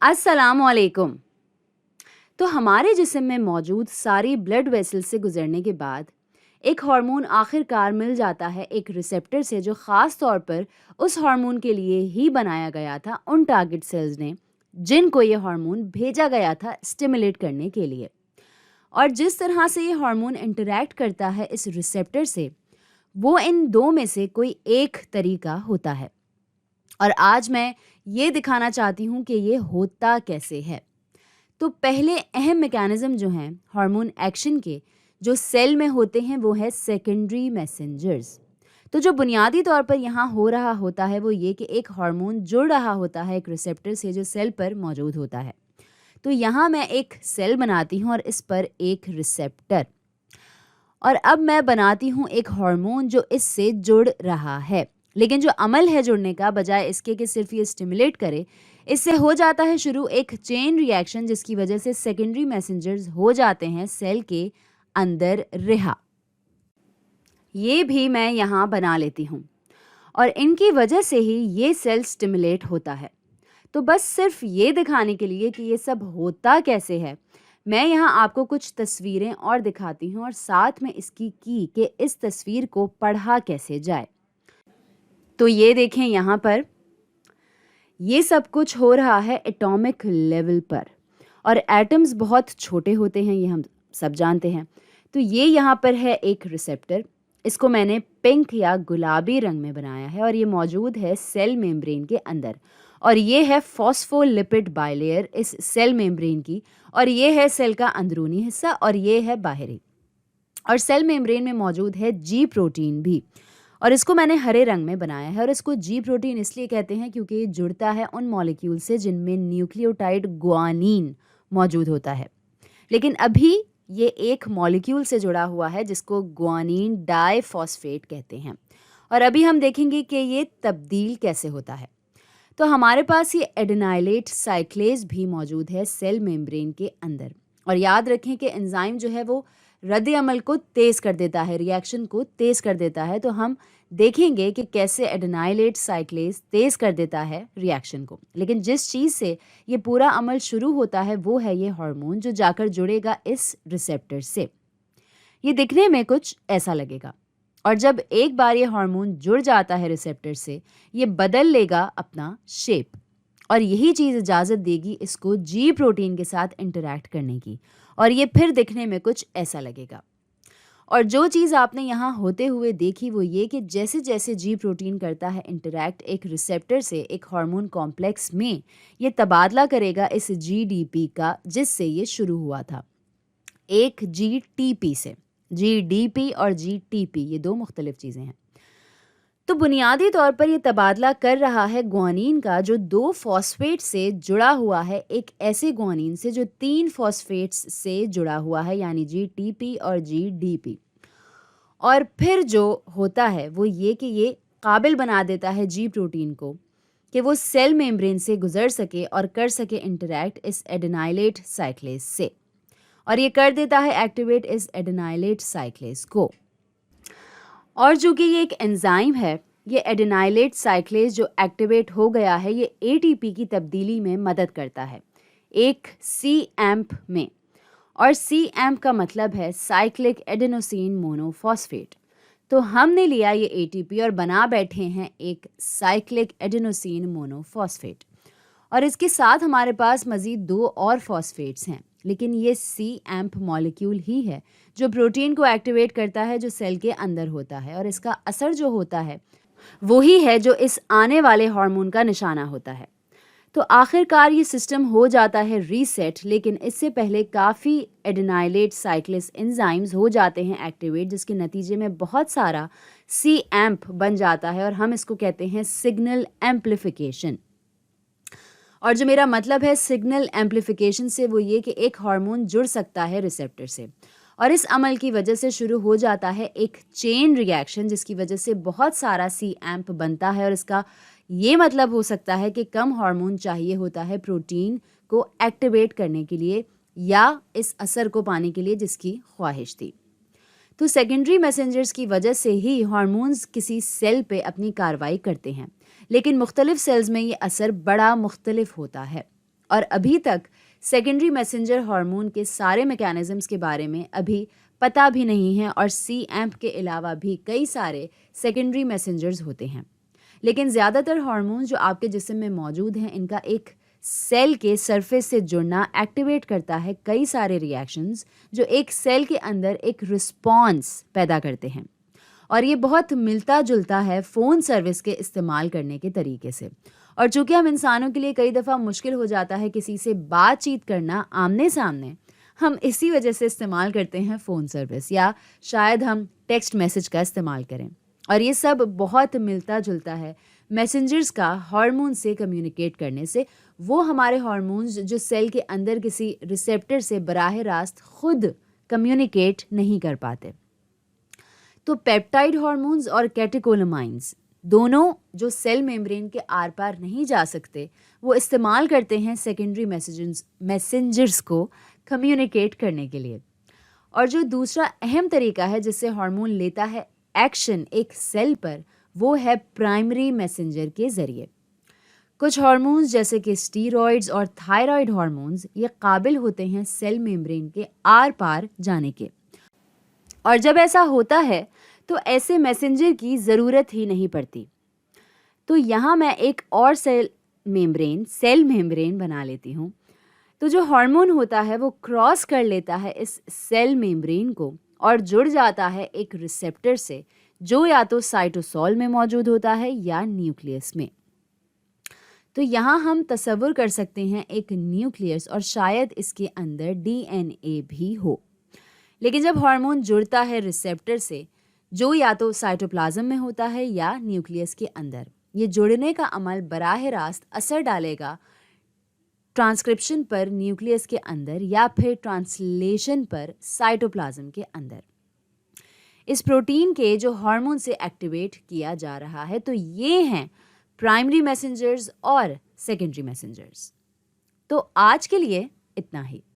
अस्सलामुअलैकुम। तो हमारे जिस्म में मौजूद सारी ब्लड वेसल से गुजरने के बाद एक हार्मोन आखिरकार मिल जाता है एक रिसेप्टर से, जो ख़ास तौर पर उस हार्मोन के लिए ही बनाया गया था, उन टारगेट सेल्स ने जिनको ये हार्मोन भेजा गया था स्टिमुलेट करने के लिए। और जिस तरह से ये हार्मोन इंटरैक्ट करता है इस रिसेप्टर से, वो इन दो में से कोई एक तरीका होता है। और आज मैं ये दिखाना चाहती हूँ कि ये होता कैसे है। तो पहले अहम मैकेनिज्म जो हैं हार्मोन एक्शन के, जो सेल में होते हैं, वो है सेकेंडरी मैसेंजर्स। तो जो बुनियादी तौर पर यहाँ हो रहा होता है वो ये कि एक हार्मोन जुड़ रहा होता है एक रिसेप्टर से जो सेल पर मौजूद होता है। तो यहाँ मैं एक सेल बनाती हूँ और इस पर एक रिसेप्टर, और अब मैं बनाती हूँ एक हार्मोन जो इससे जुड़ रहा है। लेकिन जो अमल है जुड़ने का, बजाय इसके कि सिर्फ ये स्टिमुलेट करे, इससे हो जाता है शुरू एक चेन रिएक्शन, जिसकी वजह से सेकेंडरी मैसेंजर्स हो जाते हैं सेल के अंदर रिहा। ये भी मैं यहाँ बना लेती हूँ और इनकी वजह से ही ये सेल स्टिमुलेट होता है। तो बस सिर्फ ये दिखाने के लिए कि ये सब होता कैसे है, मैं यहाँ आपको कुछ तस्वीरें और दिखाती हूँ और साथ में इसकी की कि इस तस्वीर को पढ़ा कैसे जाए। तो ये देखें, यहाँ पर ये सब कुछ हो रहा है एटॉमिक लेवल पर, और एटम्स बहुत छोटे होते हैं, ये हम सब जानते हैं। तो ये यहाँ पर है एक रिसेप्टर, इसको मैंने पिंक या गुलाबी रंग में बनाया है और ये मौजूद है सेल मेम्ब्रेन के अंदर। और ये है फॉस्फोलिपिड बाइलेयर इस सेल मेम्ब्रेन की, और ये है सेल का अंदरूनी हिस्सा और ये है बाहरी। और सेल मेम्ब्रेन में मौजूद है जी प्रोटीन भी, और इसको मैंने हरे रंग में बनाया है। और इसको जी प्रोटीन इसलिए कहते हैं क्योंकि ये जुड़ता है उन मॉलिक्यूल से जिनमें न्यूक्लियोटाइड ग्वानिन मौजूद होता है। लेकिन अभी ये एक मॉलिक्यूल से जुड़ा हुआ है जिसको ग्वानिन डाइफॉस्फेट कहते हैं, और अभी हम देखेंगे कि ये तब्दील कैसे होता है। तो हमारे पास ये एडेनाइलेट साइक्लेज भी मौजूद है सेल मेम्ब्रेन के अंदर। और याद रखें कि एंजाइम जो है वो रद्द अमल को तेज़ कर देता है, रिएक्शन को तेज़ कर देता है। तो हम देखेंगे कि कैसे एडेनाइलेट साइक्लेज तेज़ कर देता है रिएक्शन को। लेकिन जिस चीज़ से ये पूरा अमल शुरू होता है वो है ये हार्मोन, जो जाकर जुड़ेगा इस रिसेप्टर से। ये दिखने में कुछ ऐसा लगेगा, और जब एक बार ये हार्मोन जुड़ जाता है रिसेप्टर से, ये बदल लेगा अपना शेप, और यही चीज़ इजाज़त देगी इसको जी प्रोटीन के साथ इंटरैक्ट करने की, और ये फिर दिखने में कुछ ऐसा लगेगा। और जो चीज़ आपने यहाँ होते हुए देखी वो ये कि जैसे जैसे जी प्रोटीन करता है इंटरैक्ट एक रिसेप्टर से एक हार्मोन कॉम्प्लेक्स में, ये तबादला करेगा इस जीडीपी का जिससे ये शुरू हुआ था, एक जीटीपी से। जीडीपी और जीटीपी ये दो मुख्तलिफ चीज़ें हैं। तो बुनियादी तौर पर ये तबादला कर रहा है ग्वानिन का, जो 2 फॉस्फेट से जुड़ा हुआ है एक ऐसे ग्वानिन से जो 3 फॉस्फेट्स से जुड़ा हुआ है, यानी जीटीपी और जीडीपी। और फिर जो होता है वो ये कि ये काबिल बना देता है जी प्रोटीन को कि वो सेल मेम्ब्रेन से गुजर सके और कर सके इंटरैक्ट इस एडेनाइलेट साइक्लेज से, और ये कर देता है एक्टिवेट इस एडेनाइलेट साइक्लेज को। और चूंकि ये एक एंजाइम है, ये एडेनाइलेट साइक्लेज जो एक्टिवेट हो गया है, ये एटीपी की तब्दीली में मदद करता है एक सी एम्प में। और सी एम्प का मतलब है साइक्लिक एडेनोसिन मोनोफॉस्फेट। तो हमने लिया ये एटीपी और बना बैठे हैं एक साइक्लिक एडेनोसिन मोनोफॉस्फेट, और इसके साथ हमारे पास मज़ीद 2 और फॉस्फेट्स हैं। लेकिन ये सी एम्प मॉलिक्यूल ही है जो प्रोटीन को एक्टिवेट करता है, जो सेल के अंदर होता है, और इसका असर जो होता है वही है जो इस आने वाले हार्मोन का निशाना होता है। तो आखिरकार ये सिस्टम हो जाता है रीसेट, लेकिन इससे पहले काफ़ी एडेनाइलेट साइक्लेस एंजाइम्स हो जाते हैं एक्टिवेट, जिसके नतीजे में बहुत सारा सी एम्प बन जाता है, और हम इसको कहते हैं सिग्नल एम्प्लीफिकेशन। और जो मेरा मतलब है सिग्नल एम्प्लीफिकेशन से, वो ये कि एक हार्मोन जुड़ सकता है रिसेप्टर से, और इस अमल की वजह से शुरू हो जाता है एक चेन रिएक्शन, जिसकी वजह से बहुत सारा सी एम्प बनता है। और इसका ये मतलब हो सकता है कि कम हार्मोन चाहिए होता है प्रोटीन को एक्टिवेट करने के लिए या इस असर को पाने के लिए जिसकी ख्वाहिश थी। तो सेकेंडरी मैसेंजर्स की वजह से ही हार्मोन्स किसी सेल पे अपनी कार्रवाई करते हैं, लेकिन मुख्तलिफ सेल्स में ये असर बड़ा मुख्तलिफ होता है। और अभी तक सेकेंडरी मैसेंजर हार्मोन के सारे मैकेनिज्म्स के बारे में अभी पता भी नहीं है और CAMP के अलावा भी कई सारे सेकेंडरी मैसेंजर्स होते हैं। लेकिन ज़्यादातर हार्मोन्स जो आपके जिस्म में मौजूद हैं, इनका एक सेल के सरफेस से जुड़ना एक्टिवेट करता है कई सारे रिएक्शंस जो एक सेल के अंदर एक रिस्पॉन्स पैदा करते हैं। और ये बहुत मिलता जुलता है फ़ोन सर्विस के इस्तेमाल करने के तरीके से। और चूंकि हम इंसानों के लिए कई दफ़ा मुश्किल हो जाता है किसी से बातचीत करना आमने सामने, हम इसी वजह से इस्तेमाल करते हैं फ़ोन सर्विस, या शायद हम टेक्स्ट मैसेज का इस्तेमाल करें। और ये सब बहुत मिलता जुलता है मैसेंजर्स का हार्मोन से कम्युनिकेट करने से। वो हमारे हार्मोन्स जो सेल के अंदर किसी रिसेप्टर से बराह रास्त खुद कम्युनिकेट नहीं कर पाते। तो पेप्टाइड हार्मोन्स और कैटेकोलामाइंस दोनों जो सेल मेम्ब्रेन के आर पार नहीं जा सकते, वो इस्तेमाल करते हैं सेकेंडरी मैसेंजर्स को कम्युनिकेट करने के लिए। और जो दूसरा अहम तरीका है जिससे हार्मोन लेता है एक्शन एक सेल पर, वो है प्राइमरी मैसेंजर के ज़रिए। कुछ हार्मोन्स जैसे कि स्टीरॉइड्स और थायराइड हार्मोन्स ये काबिल होते हैं सेल मेम्ब्रेन के आर पार जाने के। और जब ऐसा होता है तो ऐसे मैसेंजर की ज़रूरत ही नहीं पड़ती। तो यहाँ मैं एक और सेल मेम्ब्रेन बना लेती हूँ। तो जो हार्मोन होता है वो क्रॉस कर लेता है इस सेल मेम्ब्रेन को और जुड़ जाता है एक रिसेप्टर से, जो या तो साइटोसोल में मौजूद होता है या न्यूक्लियस में। तो यहाँ हम तसव्वुर कर सकते हैं एक न्यूक्लियस और शायद इसके अंदर DNA भी हो। लेकिन जब हार्मोन जुड़ता है रिसेप्टर से, जो या तो साइटोप्लाज्म में होता है या न्यूक्लियस के अंदर, ये जुड़ने का अमल बराह रास्त असर डालेगा ट्रांसक्रिप्शन पर न्यूक्लियस के अंदर या फिर ट्रांसलेशन पर साइटोप्लाज्म के अंदर। इस प्रोटीन के जो हार्मोन से एक्टिवेट किया जा रहा है, तो ये हैं प्राइमरी मैसेंजर्स और सेकेंडरी मैसेंजर्स। तो आज के लिए इतना ही।